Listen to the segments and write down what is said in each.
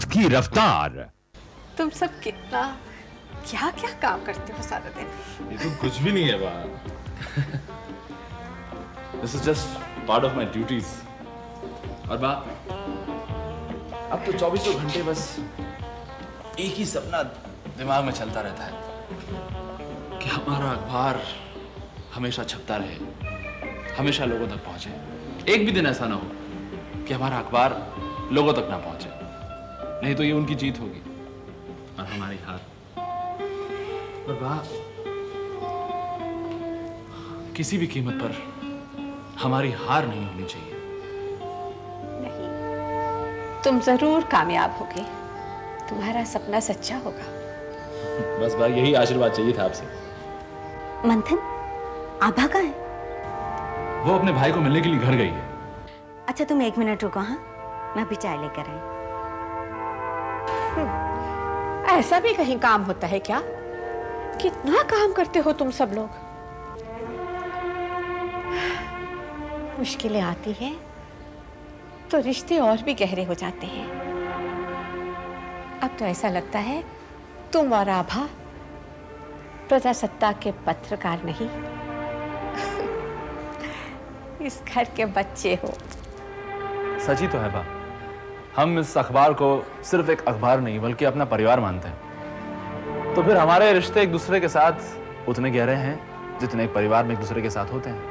वक्त की रफ्तार। तुम सब कितना क्या क्या काम करते हो सारा दिन। ये तो कुछ भी नहीं है बा। This is just part of my duties. और बा, अब तो 24 घंटे बस एक ही सपना दिमाग में चलता रहता है कि हमारा अखबार हमेशा छपता रहे, हमेशा लोगों तक पहुंचे। एक भी दिन ऐसा ना हो कि हमारा अखबार लोगों तक ना पहुंचे, नहीं तो ये उनकी जीत होगी और हमारी हार। और बा, किसी भी कीमत पर हमारी हार नहीं होनी चाहिए। नहीं, तुम जरूर कामयाब होगे, तुम्हारा सपना सच्चा होगा। बस भाई यही आशीर्वाद चाहिए था आपसे। मंथन, आभा कहाँ है? वो अपने भाई को मिलने के लिए घर गई है। अच्छा तुम 1 मिनट रुको, हाँ मैं अभी चाय लेकर आई। ऐसा भी कहीं काम होता है क्या? कितना काम करते हो तुम सब लोग। मुश्किलें आती हैं तो रिश्ते और भी गहरे हो जाते हैं। अब तो ऐसा लगता है तुम और आभा प्रजासत्ताक के पत्रकार नहीं, इस घर के बच्चे हो। सच ही तो है बा, हम इस अखबार को सिर्फ एक अखबार नहीं बल्कि अपना परिवार मानते हैं। तो फिर हमारे रिश्ते एक दूसरे के साथ उतने गहरे हैं जितने एक परिवार में एक दूसरे के साथ होते हैं।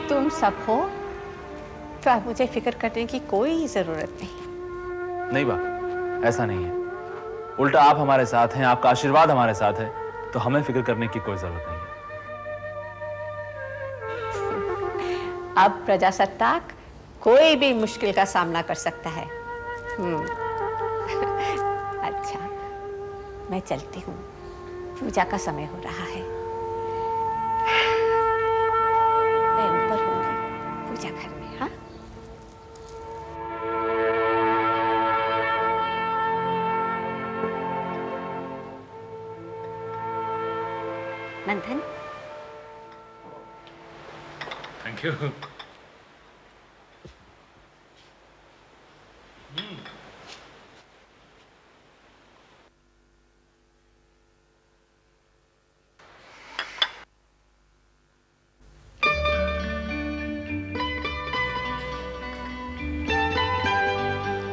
तुम सब हो तो अब मुझे फिक्र करने की कोई जरूरत नहीं। नहीं बा, ऐसा नहीं है। उल्टा आप हमारे साथ हैं, आपका आशीर्वाद हमारे साथ है, तो हमें फिक्र करने की कोई जरूरत नहीं है। अब प्रजासत्ताक कोई भी मुश्किल का सामना कर सकता है। अच्छा, मैं चलती हूँ, पूजा का समय हो रहा है। मैं ऊपर होंगी पूजा घर में। हाँ, मंथन, थैंक यू।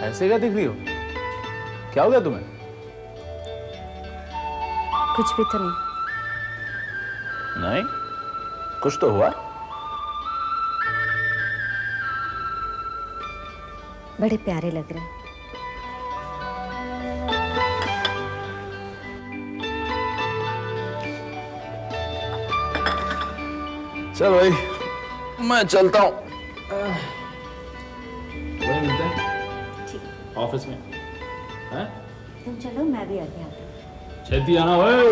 ऐसे क्या दिख रही हो? क्या हो गया तुम्हें? कुछ भी तो नहीं। नहीं, कुछ तो हुआ। बड़े प्यारे लग रहे हैं। चल भाई, मैं चलता हूँ। वही मिलते हैं ऑफिस में। हैं? तुम चलो, मैं भी आगे आती हूँ। छेती आना भाई।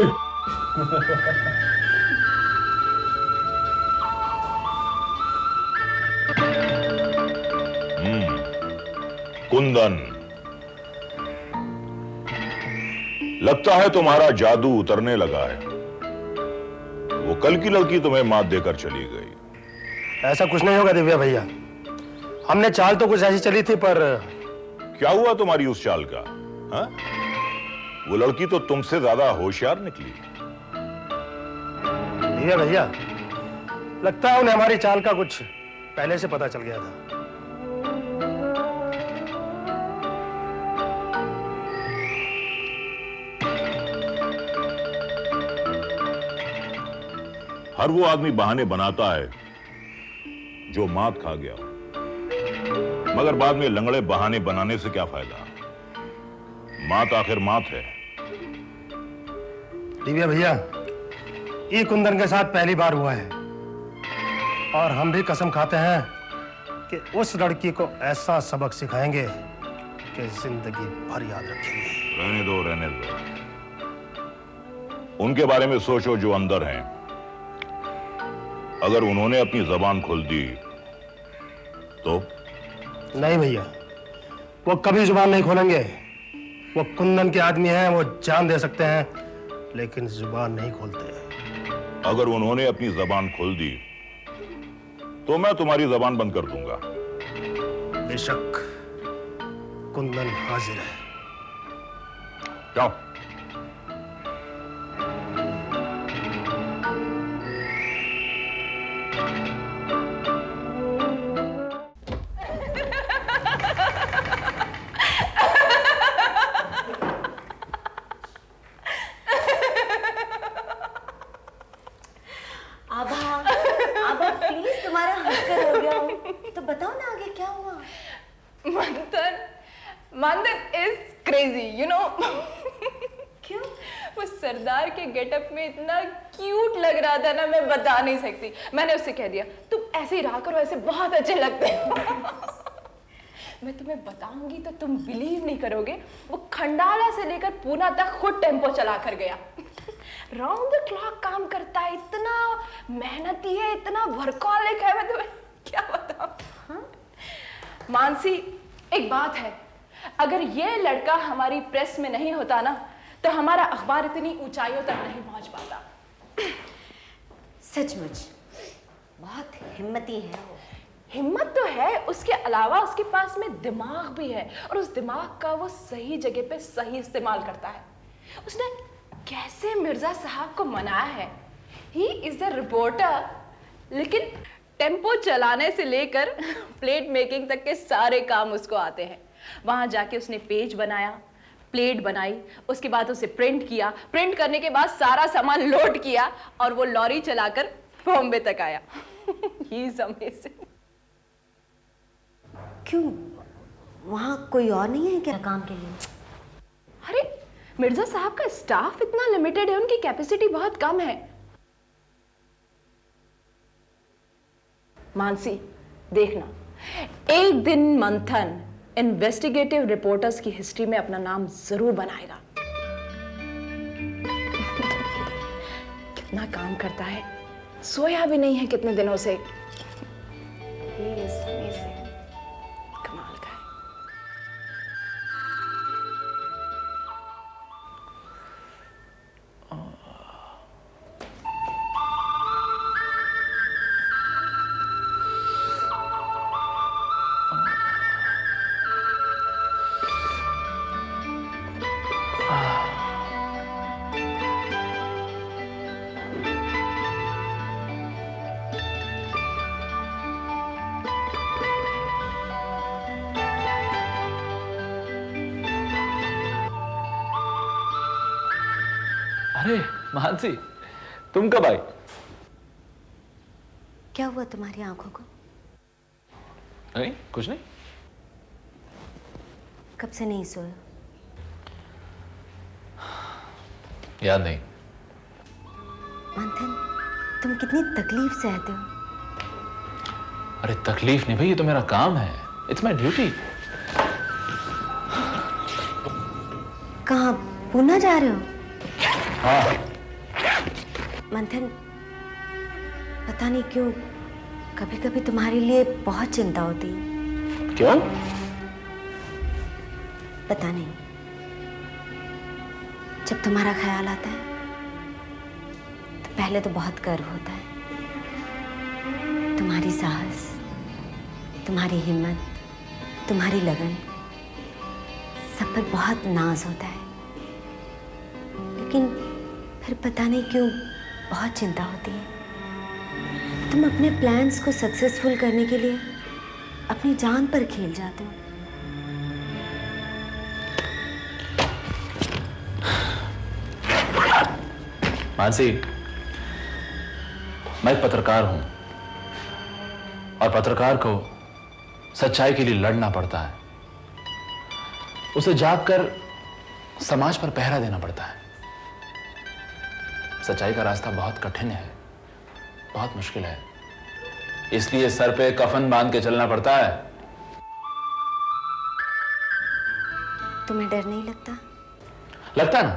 कुंदन, लगता है तुम्हारा जादू उतरने लगा है। वो कल की लड़की तुम्हें मात देकर चली गई। ऐसा कुछ नहीं होगा दिव्या भैया, हमने चाल तो कुछ ऐसी चली थी, पर क्या हुआ तुम्हारी उस चाल का? हा? वो लड़की तो तुमसे ज्यादा होशियार निकली। दिव्या भैया, लगता है उन्हें हमारी चाल का कुछ पहले से पता चल गया था। हर वो आदमी बहाने बनाता है जो मात खा गया, मगर बाद में लंगड़े बहाने बनाने से क्या फायदा? मात आखिर मात है। दिव्या भैया, ये कुंदन के साथ पहली बार हुआ है और हम भी कसम खाते हैं कि उस लड़की को ऐसा सबक सिखाएंगे कि जिंदगी भर याद रखेंगे। रहने दो, रहने दो। उनके बारे में सोचो जो अंदर हैं। अगर उन्होंने अपनी जबान खोल दी तो? नहीं भैया, वो कभी जुबान नहीं खोलेंगे। वो कुंदन के आदमी हैं, वो जान दे सकते हैं लेकिन जुबान नहीं खोलते। अगर उन्होंने अपनी जबान खोल दी तो मैं तुम्हारी जबान बंद कर दूंगा। बेशक, कुंदन हाजिर है। जाओ। आभा, आभा प्लीज, तुम्हारा हंसकर हो गया हो तो बताओ ना आगे क्या हुआ। मंथन इज क्रेजी, यू नो। क्यों? वो सरदार के गेटअप में इतना क्यूट लग रहा था ना, मैं बता नहीं सकती। मैंने उससे कह दिया तुम ऐसे ही रहा करो, ऐसे बहुत अच्छे लगते हो। मैं तुम्हें बताऊंगी तो तुम बिलीव नहीं करोगे, वो खंडाला से लेकर पूना तक खुद टेम्पो चला कर गया। राउंड द क्लॉक काम करता है, इतना मेहनती है, इतना वर्कहॉलिक है, मैं तुम्हें क्या बताऊं। मानसी, एक बात है, अगर ये लड़का हमारी प्रेस में नहीं होता ना तो हमारा अखबार इतनी ऊंचाइयों तक नहीं पहुंच पाता। सचमुच बहुत हिम्मती है वो। हिम्मत तो है, उसके अलावा उसके पास में दिमाग भी है, और उस दिमाग का वो सही जगह पे सही इस्तेमाल करता है। उसने कैसे मिर्जा साहब को मनाया है। ही इज द रिपोर्टर, लेकिन टेम्पो चलाने से लेकर प्लेट मेकिंग तक के सारे काम उसको आते हैं। वहां जाके उसने पेज बनाया, प्लेट बनाई, उसके बाद उसे प्रिंट किया, प्रिंट करने के बाद सारा सामान लोड किया और वो लॉरी चलाकर बॉम्बे तक आया। He is amazing. क्यों, वहाँ कोई और नहीं है क्या काम के लिए? अरे मिर्जा साहब का स्टाफ इतना लिमिटेड है, उनकी कैपेसिटी बहुत कम है। मानसी देखना, एक दिन मंथन इन्वेस्टिगेटिव रिपोर्टर्स की हिस्ट्री में अपना नाम जरूर बनाएगा। कितना काम करता है, सोया भी नहीं है कितने दिनों से। He is amazing. कमाल का है। अरे मानसी, तुम कब आई? क्या हुआ तुम्हारी आंखों को? नहीं, कुछ नहीं। कब से नहीं सोए? याद नहीं। मंथन, तुम कितनी तकलीफ सहते हो। अरे तकलीफ नहीं भाई, ये तो मेरा काम है। It's my duty. कहाँ, पूना जा रहे हो? हाँ। मंथन, पता नहीं क्यों कभी कभी तुम्हारे लिए बहुत चिंता होती है। क्यों? पता नहीं, जब तुम्हारा ख्याल आता है तो पहले तो बहुत गर्व होता है। तुम्हारी साहस, तुम्हारी हिम्मत, तुम्हारी लगन, सब पर बहुत नाज होता है। लेकिन फिर पता नहीं क्यों बहुत चिंता होती है। तुम अपने प्लान्स को सक्सेसफुल करने के लिए अपनी जान पर खेल जाते हो। मानसी, मैं एक पत्रकार हूं और पत्रकार को सच्चाई के लिए लड़ना पड़ता है, उसे जागकर समाज पर पहरा देना पड़ता है। सच्चाई का रास्ता बहुत कठिन है, बहुत मुश्किल है, इसलिए सर पे कफन बांध के चलना पड़ता है। तुम्हें डर नहीं लगता? लगता ना,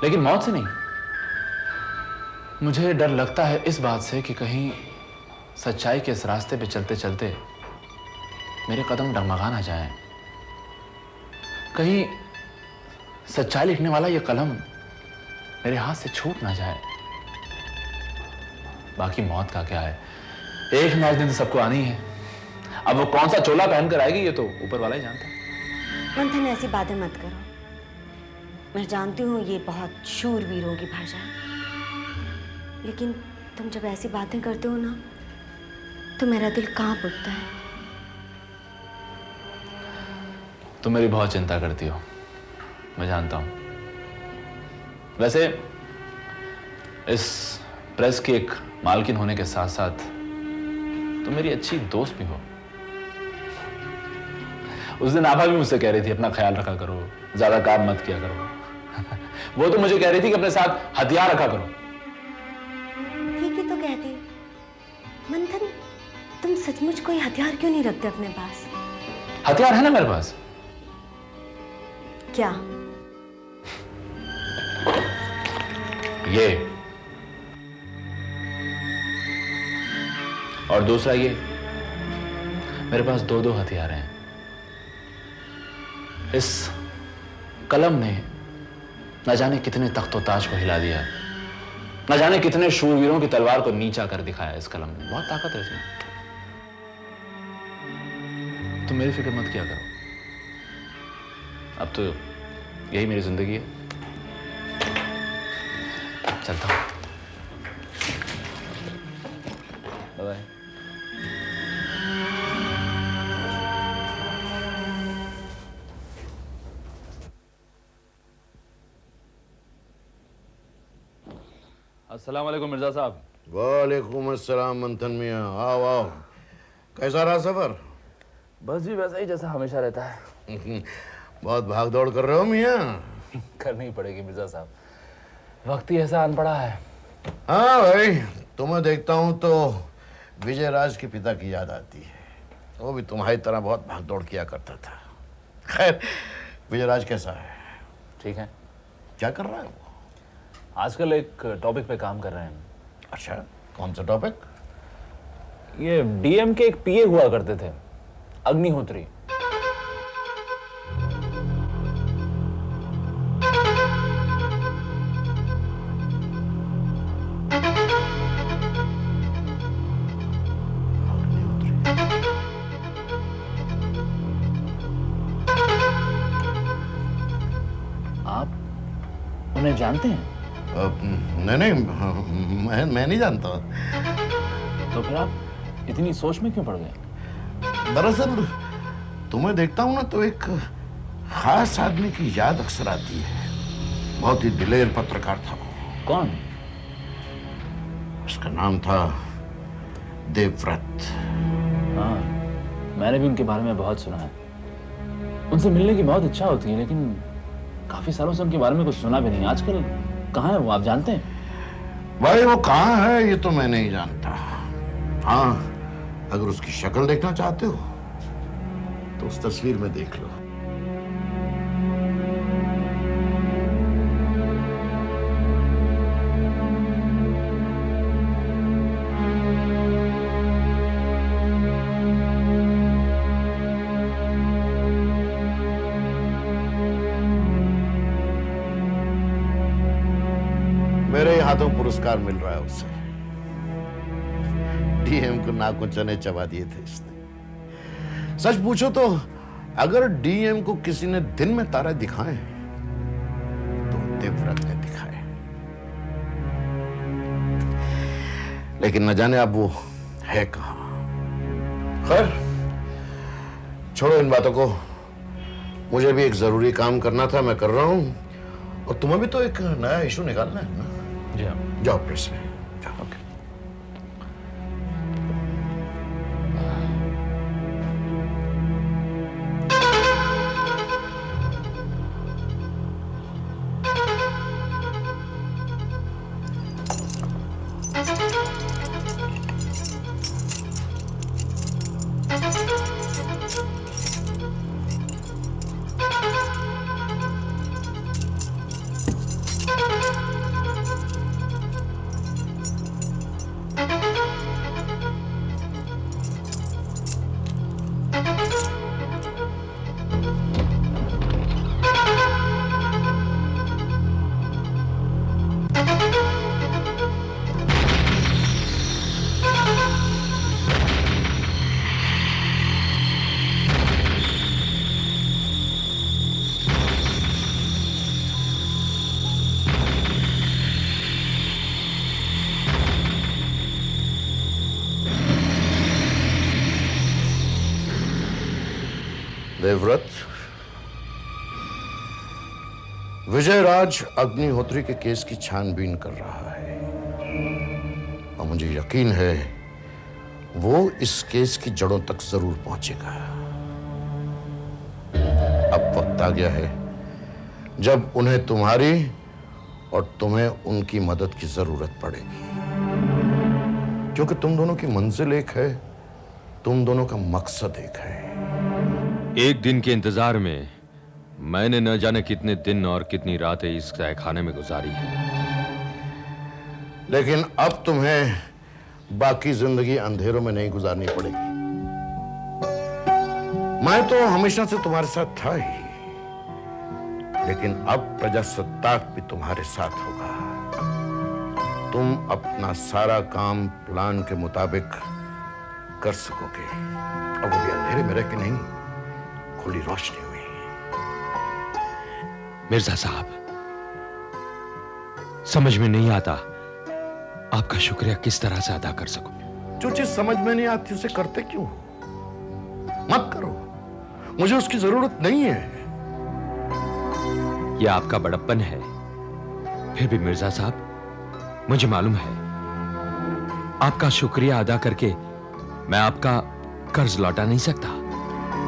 लेकिन मौत से नहीं। मुझे डर लगता है इस बात से कि कहीं सच्चाई के इस रास्ते पे चलते चलते मेरे कदम डगमगा ना जाएं। कहीं सच्चाई लिखने वाला ये कलम मेरे हाथ से छूट ना जाए। बाकी मौत का क्या है, एक ना एक दिन तो सबको आनी है। अब वो कौन सा चोला पहनकर आएगी ये तो ऊपर वाला ही जानता है। मंथन, ऐसी बातें मत करो। मैं जानती हूँ ये बहुत शूरवीरों की भाषा है, लेकिन तुम जब ऐसी बातें करते हो ना तो मेरा दिल कांप उठता है। तुम मेरी बहुत चिंता करती हो, मैं जानता हूं। वैसे इस प्रेस की एक मालकिन होने के साथ साथ तुम मेरी अच्छी दोस्त भी हो। उस दिन आभा भी मुझसे कह रही थी अपना ख्याल रखा करो, ज्यादा काम मत किया करो। वो तो मुझे कह रही थी कि अपने साथ हथियार रखा करो। ठीक ही तो कहती। मंथन, तुम सचमुच कोई हथियार क्यों नहीं रखते अपने पास? हथियार है ना मेरे पास। क्या? ये, और दूसरा ये, मेरे पास दो दो हथियार हैं। इस कलम ने न जाने कितने तख्तो ताज को हिला दिया, न जाने कितने शूरवीरों की तलवार को नीचा कर दिखाया। इस कलम ने बहुत ताकत है इसमें। तुम मेरी फिक्र मत किया करो, अब तो यही मेरी जिंदगी है। चलता हूं, बाय बाय। अस्सलाम वालेकुम मिर्जा साहब। वालेकुम अस्सलाम मंथन मियाँ, आओ आओ। कैसा रहा सफर? बस जी वैसा ही जैसा हमेशा रहता है। बहुत भाग दौड़ कर रहे हो मियाँ। करनी ही पड़ेगी मिर्जा साहब, वक्त ही ऐसा आन पड़ा है। हाँ भाई, तुम्हें देखता हूँ तो विजय राज के पिता की याद आती है। वो भी तुम्हारी तरह बहुत भाग दौड़ किया करता था। खैर, विजय राज कैसा है? ठीक है। क्या कर रहा है वो? आजकल एक टॉपिक पे काम कर रहे हैं। अच्छा, कौन सा टॉपिक? ये डीएम के एक पीए हुआ करते थे, अग्निहोत्री। आप उन्हें जानते हैं? नहीं नहीं, मैं नहीं जानता। तो फिर आप इतनी सोच में क्यों पड़ गए? दरअसल तुम्हें देखता हूँ ना तो एक खास आदमी की याद अक्सर आती है। बहुत ही दिलेर पत्रकार था वो। कौन? उसका नाम था देवव्रत। हाँ, मैंने भी उनके बारे में बहुत सुना है। उनसे मिलने की बहुत इच्छा होती है, लेकिन काफी सालों से उनके बारे में कुछ सुना भी नहीं। आजकल कहाँ है वो, आप जानते हैं? भाई वो कहाँ है ये तो मैं नहीं जानता। हाँ, अगर उसकी शक्ल देखना चाहते हो तो उस तस्वीर में देख लो। मेरे हाथों पुरस्कार मिल रहा है उसे। डीएम को नाक चने चबा दिए थे इसने। सच पूछो तो अगर डीएम को किसी ने दिन में तारे दिखाए तो देवव्रत ने दिखाए। लेकिन न जाने अब वो है कहां। खैर छोड़ो इन बातों को, मुझे भी एक जरूरी काम करना था, मैं कर रहा हूं। और तुम्हें भी तो एक नया इशू निकालना है ना? जी हाँ। जाओ प्रेस में जाओ। ओके। देवव्रत, विजयराज अग्निहोत्री के केस की छानबीन कर रहा है और मुझे यकीन है वो इस केस की जड़ों तक जरूर पहुंचेगा। अब वक्त आ गया है जब उन्हें तुम्हारी और तुम्हें उनकी मदद की जरूरत पड़ेगी, क्योंकि तुम दोनों की मंजिल एक है, तुम दोनों का मकसद एक है। एक दिन के इंतजार में मैंने न जाने कितने दिन और कितनी रातें इस तहखाने में गुजारी है। लेकिन अब तुम्हें बाकी जिंदगी अंधेरों में नहीं गुजारनी पड़ेगी। मैं तो हमेशा से तुम्हारे साथ था ही, लेकिन अब प्रजासत्ताक भी तुम्हारे साथ होगा। तुम अपना सारा काम प्लान के मुताबिक कर सकोगे, और वो भी अंधेरे में रह के नहीं, खुली रोशनी में। मिर्जा साहब, समझ में नहीं आता आपका शुक्रिया किस तरह से अदा कर सकूं। जो चीज समझ में नहीं आती उसे करते क्यों? मत करो, मुझे उसकी जरूरत नहीं है। यह आपका बड़प्पन है। फिर भी मिर्जा साहब, मुझे मालूम है आपका शुक्रिया अदा करके मैं आपका कर्ज लौटा नहीं सकता।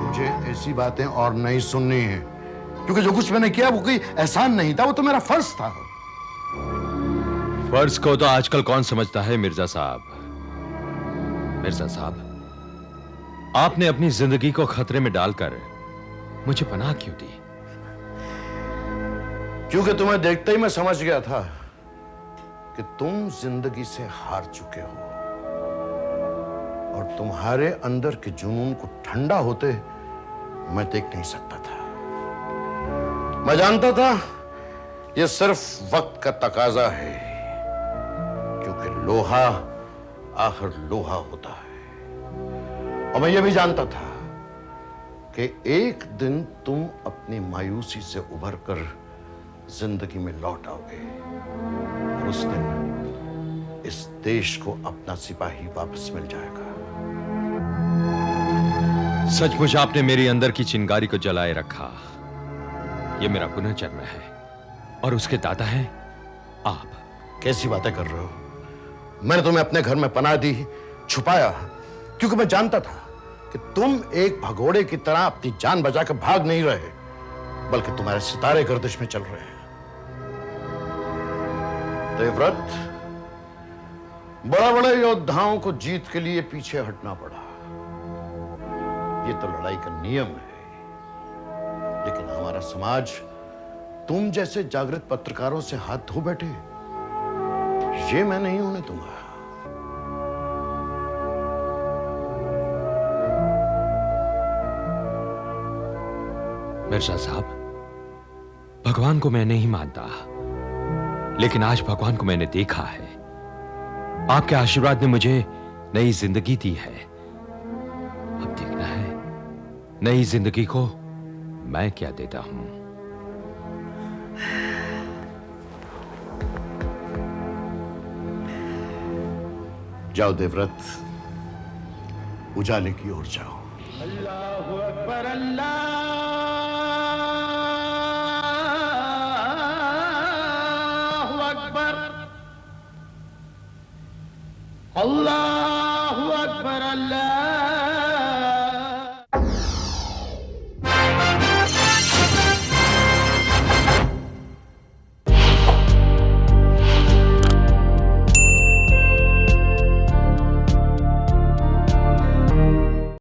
मुझे ऐसी बातें और नहीं सुननी है, क्योंकि जो कुछ मैंने किया वो कोई एहसान नहीं था, वो तो मेरा फर्ज था। फर्ज को तो आजकल कौन समझता है मिर्जा साहब। मिर्जा साहब, आपने अपनी जिंदगी को खतरे में डालकर मुझे पनाह क्यों दी? क्योंकि तुम्हें देखते ही मैं समझ गया था कि तुम जिंदगी से हार चुके हो, और तुम्हारे अंदर के जुनून को ठंडा होते मैं देख नहीं सकता था। मैं जानता था यह सिर्फ वक्त का तकाजा है, क्योंकि लोहा आखिर लोहा होता है। और मैं यह भी जानता था कि एक दिन तुम अपनी मायूसी से उभर कर जिंदगी में लौट आओगे, और उस दिन इस देश को अपना सिपाही वापस मिल जाएगा। सचमुच आपने मेरी अंदर की चिंगारी को जलाए रखा। यह मेरा पुनर्जन्म है, और उसके दाता हैं आप। कैसी बातें कर रहे हो? मैंने तुम्हें अपने घर में पनाह दी, छुपाया, क्योंकि मैं जानता था कि तुम एक भगोड़े की तरह अपनी जान बचाकर भाग नहीं रहे, बल्कि तुम्हारे सितारे गर्दिश में चल रहे हैं। देवव्रत, बड़ा बड़े योद्धाओं को जीत के लिए पीछे हटना पड़ा। ये तो लड़ाई का नियम है, लेकिन हमारा समाज तुम जैसे जागृत पत्रकारों से हाथ धो बैठे, ये मैं नहीं होने दूंगा। मिर्जा साहब, भगवान को मैं नहीं मानता, लेकिन आज भगवान को मैंने देखा है। आपके आशीर्वाद ने मुझे नई जिंदगी दी है। अब देखना है नई जिंदगी को मैं क्या देता हूं। जाओ देवव्रत, उजाले की ओर जाओ। अल्लाहु अकबर, अल्लाहु अकबर, अल्लाहु अकबर, अल्लाह